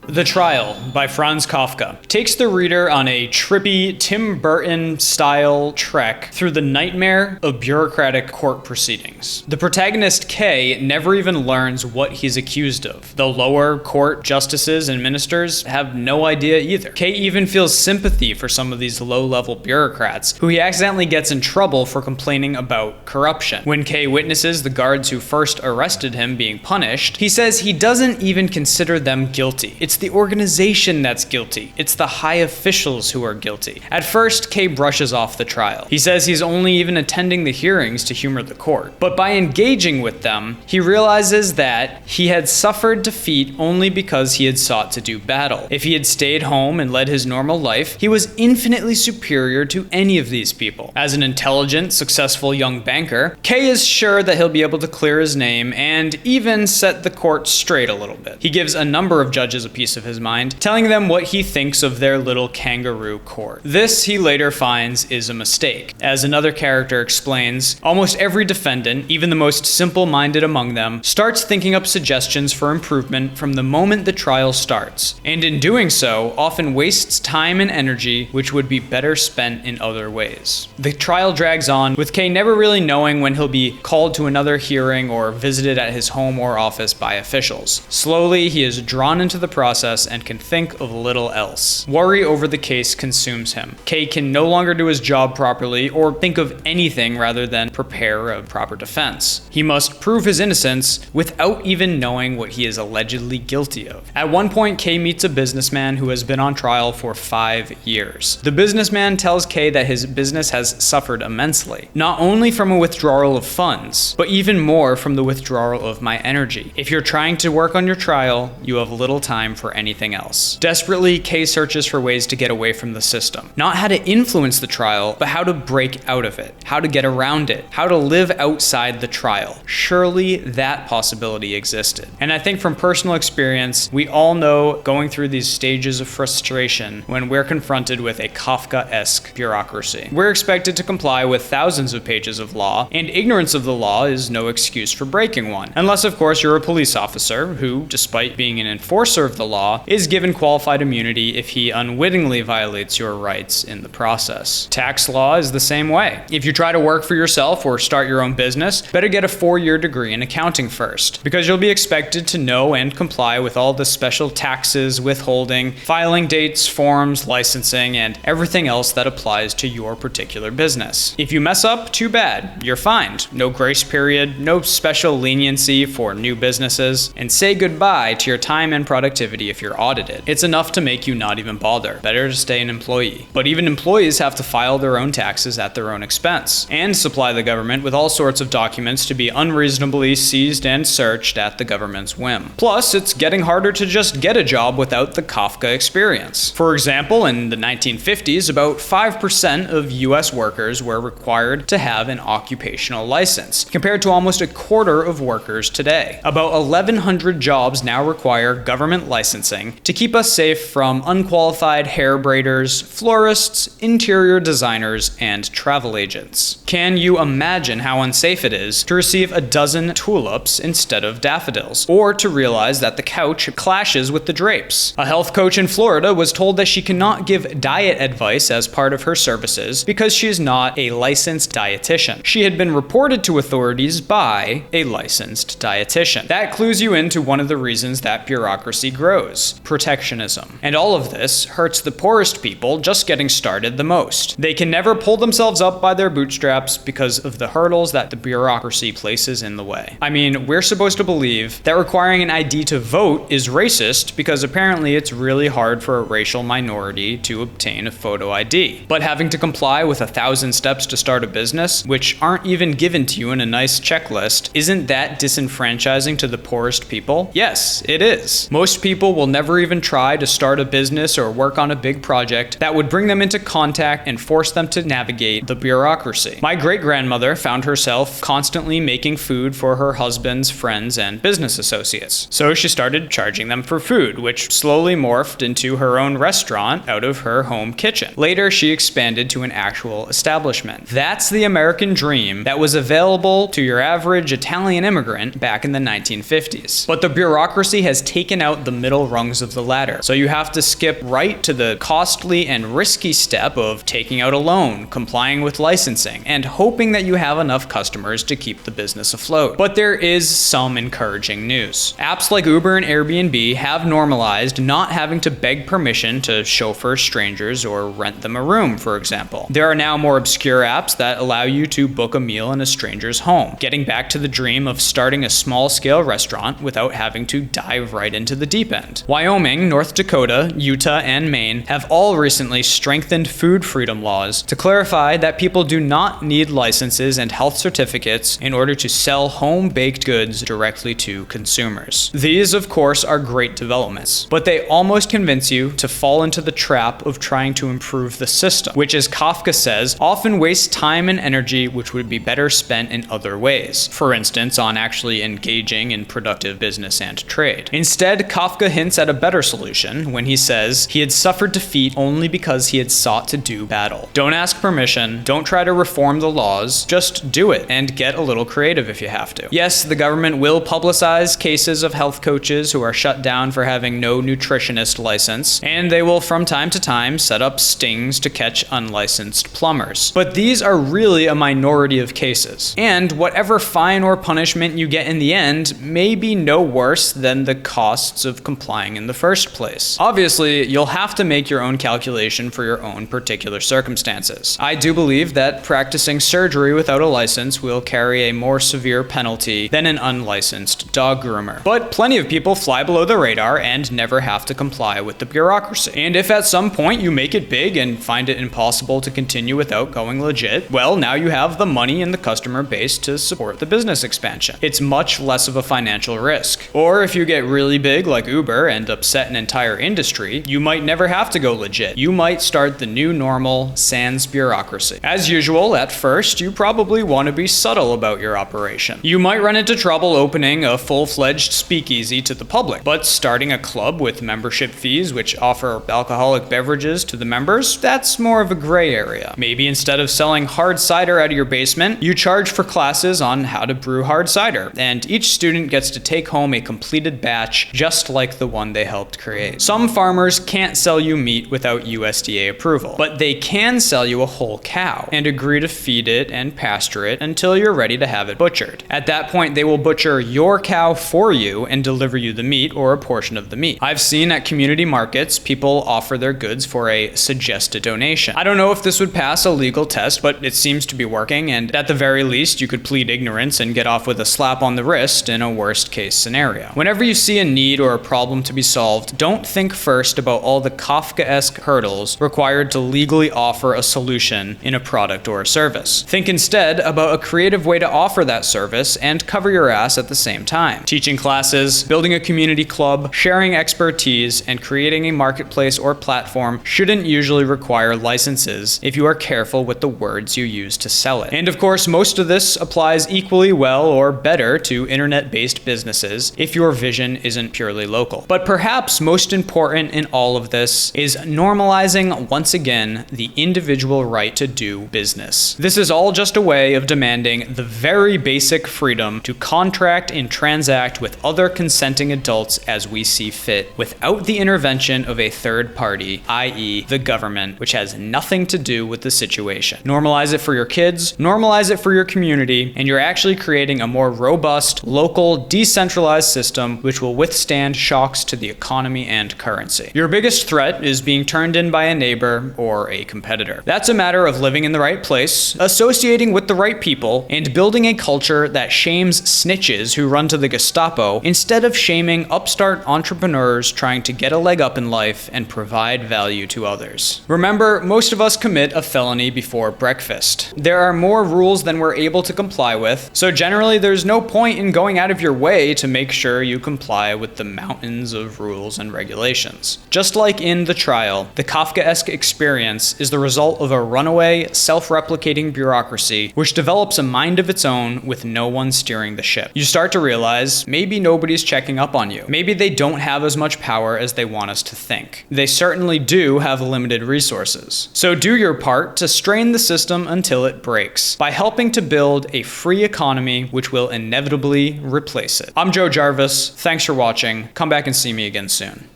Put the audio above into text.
The Trial by Franz Kafka takes the reader on a trippy Tim Burton-style trek through the nightmare of bureaucratic court proceedings. The protagonist, Kay, never even learns what he's accused of. The lower court justices and ministers have no idea either. Kay even feels sympathy for some of these low-level bureaucrats, who he accidentally gets in trouble for complaining about corruption. When Kay witnesses the guards who first arrested him being punished, he says he doesn't even consider them guilty. It's the organization that's guilty. It's the high officials who are guilty. At first, Kay brushes off the trial. He says he's only even attending the hearings to humor the court. But by engaging with them, he realizes that he had suffered defeat only because he had sought to do battle. If he had stayed home and led his normal life, he was infinitely superior to any of these people. As an intelligent, successful young banker, Kay is sure that he'll be able to clear his name and even set the court straight a little bit. He gives a number of judges a piece of his mind, telling them what he thinks of their little kangaroo court. This, he later finds, is a mistake. As another character explains, almost every defendant, even the most simple-minded among them, starts thinking up suggestions for improvement from the moment the trial starts, and in doing so, often wastes time and energy which would be better spent in other ways. The trial drags on, with Kay never really knowing when he'll be called to another hearing or visited at his home or office by officials. Slowly, he is drawn into the process and can think of little else. Worry over the case consumes him. Kay can no longer do his job properly or think of anything rather than prepare a proper defense. He must prove his innocence without even knowing what he is allegedly guilty of. At one point, Kay meets a businessman who has been on trial for 5 years. The businessman tells Kay that his business has suffered immensely, not only from a withdrawal of funds, but even more from the withdrawal of my energy. If you're trying to work on your trial, you have little time for anything else. Desperately, Kay searches for ways to get away from the system. Not how to influence the trial, but how to break out of it, how to get around it, how to live outside the trial. Surely that possibility existed. And I think from personal experience, we all know going through these stages of frustration when we're confronted with a Kafka-esque bureaucracy. We're expected to comply with thousands of pages of law, and ignorance of the law is no excuse for breaking one. Unless, of course, you're a police officer who, despite being an enforcer of the law, is given qualified immunity if he unwittingly violates your rights in the process. Tax law is the same way. If you try to work for yourself or start your own business, better get a 4-year degree in accounting first, because you'll be expected to know and comply with all the special taxes, withholding, filing dates, forms, licensing, and everything else that applies to your particular business. If you mess up, too bad. You're fined. No grace period, no special leniency for new businesses, and say goodbye to your time and productivity if you're audited. It's enough to make you not even bother. Better to stay an employee. But even employees have to file their own taxes at their own expense, and supply the government with all sorts of documents to be unreasonably seized and searched at the government's whim. Plus, it's getting harder to just get a job without the Kafka experience. For example, in the 1950s, about 5% of US workers were required to have an occupational license, compared to almost a quarter of workers today. About 1,100 jobs now require government licensing to keep us safe from unqualified hair braiders, florists, interior designers, and travel agents. Can you imagine how unsafe it is to receive a dozen tulips instead of daffodils, or to realize that the couch clashes with the drapes? A health coach in Florida was told that she cannot give diet advice as part of her services because she is not a licensed dietitian. She had been reported to authorities by a licensed dietitian. That clues you into one of the reasons that bureaucracy grows: protectionism. And all of this hurts the poorest people just getting started the most. They can never pull themselves up by their bootstraps because of the hurdles that the bureaucracy places in the way. I mean, we're supposed to believe that requiring an ID to vote is racist because apparently it's really hard for a racial minority to obtain a photo ID. But having to comply with 1,000 steps to start a business, which aren't even given to you in a nice checklist, isn't that disenfranchising to the poorest people? Yes, it is. Most people will never even try to start a business or work on a big project that would bring them into contact and force them to navigate the bureaucracy. My great-grandmother found herself constantly making food for her husband's friends and business associates. So she started charging them for food, which slowly morphed into her own restaurant out of her home kitchen. Later, she expanded to an actual establishment. That's the American dream that was available to your average Italian immigrant back in the 1950s. But the bureaucracy has taken out the middle middle rungs of the ladder. So you have to skip right to the costly and risky step of taking out a loan, complying with licensing, and hoping that you have enough customers to keep the business afloat. But there is some encouraging news. Apps like Uber and Airbnb have normalized not having to beg permission to chauffeur strangers or rent them a room, for example. There are now more obscure apps that allow you to book a meal in a stranger's home, getting back to the dream of starting a small-scale restaurant without having to dive right into the deep end. Wyoming, North Dakota, Utah, and Maine have all recently strengthened food freedom laws to clarify that people do not need licenses and health certificates in order to sell home-baked goods directly to consumers. These, of course, are great developments, but they almost convince you to fall into the trap of trying to improve the system, which, as Kafka says, often wastes time and energy which would be better spent in other ways. For instance, on actually engaging in productive business and trade. Instead, Kafka hints at a better solution when he says he had suffered defeat only because he had sought to do battle. Don't ask permission, don't try to reform the laws, just do it and get a little creative if you have to. Yes, the government will publicize cases of health coaches who are shut down for having no nutritionist license, and they will from time to time set up stings to catch unlicensed plumbers. But these are really a minority of cases, and whatever fine or punishment you get in the end may be no worse than the costs of complying in the first place. Obviously, you'll have to make your own calculation for your own particular circumstances. I do believe that practicing surgery without a license will carry a more severe penalty than an unlicensed dog groomer. But plenty of people fly below the radar and never have to comply with the bureaucracy. And if at some point you make it big and find it impossible to continue without going legit, well, now you have the money and the customer base to support the business expansion. It's much less of a financial risk. Or if you get really big like Uber and upset an entire industry, you might never have to go legit. You might start the new normal sans bureaucracy. As usual, at first, you probably want to be subtle about your operation. You might run into trouble opening a full-fledged speakeasy to the public, but starting a club with membership fees which offer alcoholic beverages to the members, that's more of a gray area. Maybe instead of selling hard cider out of your basement, you charge for classes on how to brew hard cider, and each student gets to take home a completed batch just like the one they helped create. Some farmers can't sell you meat without USDA approval, but they can sell you a whole cow and agree to feed it and pasture it until you're ready to have it butchered. At that point, they will butcher your cow for you and deliver you the meat or a portion of the meat. I've seen at community markets people offer their goods for a suggested donation. I don't know if this would pass a legal test, but it seems to be working, and at the very least, you could plead ignorance and get off with a slap on the wrist in a worst case scenario. Whenever you see a need or a problem to be solved, don't think first about all the Kafka-esque hurdles required to legally offer a solution in a product or a service. Think instead about a creative way to offer that service and cover your ass at the same time. Teaching classes, building a community club, sharing expertise, and creating a marketplace or platform shouldn't usually require licenses if you are careful with the words you use to sell it. And of course, most of this applies equally well or better to internet-based businesses if your vision isn't purely local. But perhaps most important in all of this is normalizing once again the individual right to do business. This is all just a way of demanding the very basic freedom to contract and transact with other consenting adults as we see fit, without the intervention of a third party, i.e. the government, which has nothing to do with the situation. Normalize it for your kids, normalize it for your community, and you're actually creating a more robust, local, decentralized system which will withstand shocks to the economy and currency. Your biggest threat is being turned in by a neighbor or a competitor. That's a matter of living in the right place, associating with the right people, and building a culture that shames snitches who run to the Gestapo instead of shaming upstart entrepreneurs trying to get a leg up in life and provide value to others. Remember, most of us commit a felony before breakfast. There are more rules than we're able to comply with, so generally there's no point in going out of your way to make sure you comply with the mountains of rules and regulations. Just like in The Trial, the Kafka-esque experience is the result of a runaway, self-replicating bureaucracy which develops a mind of its own with no one steering the ship. You start to realize maybe nobody's checking up on you. Maybe they don't have as much power as they want us to think. They certainly do have limited resources. So do your part to strain the system until it breaks, by helping to build a free economy which will inevitably replace it. I'm Joe Jarvis. Thanks for watching. Come back and see me again soon.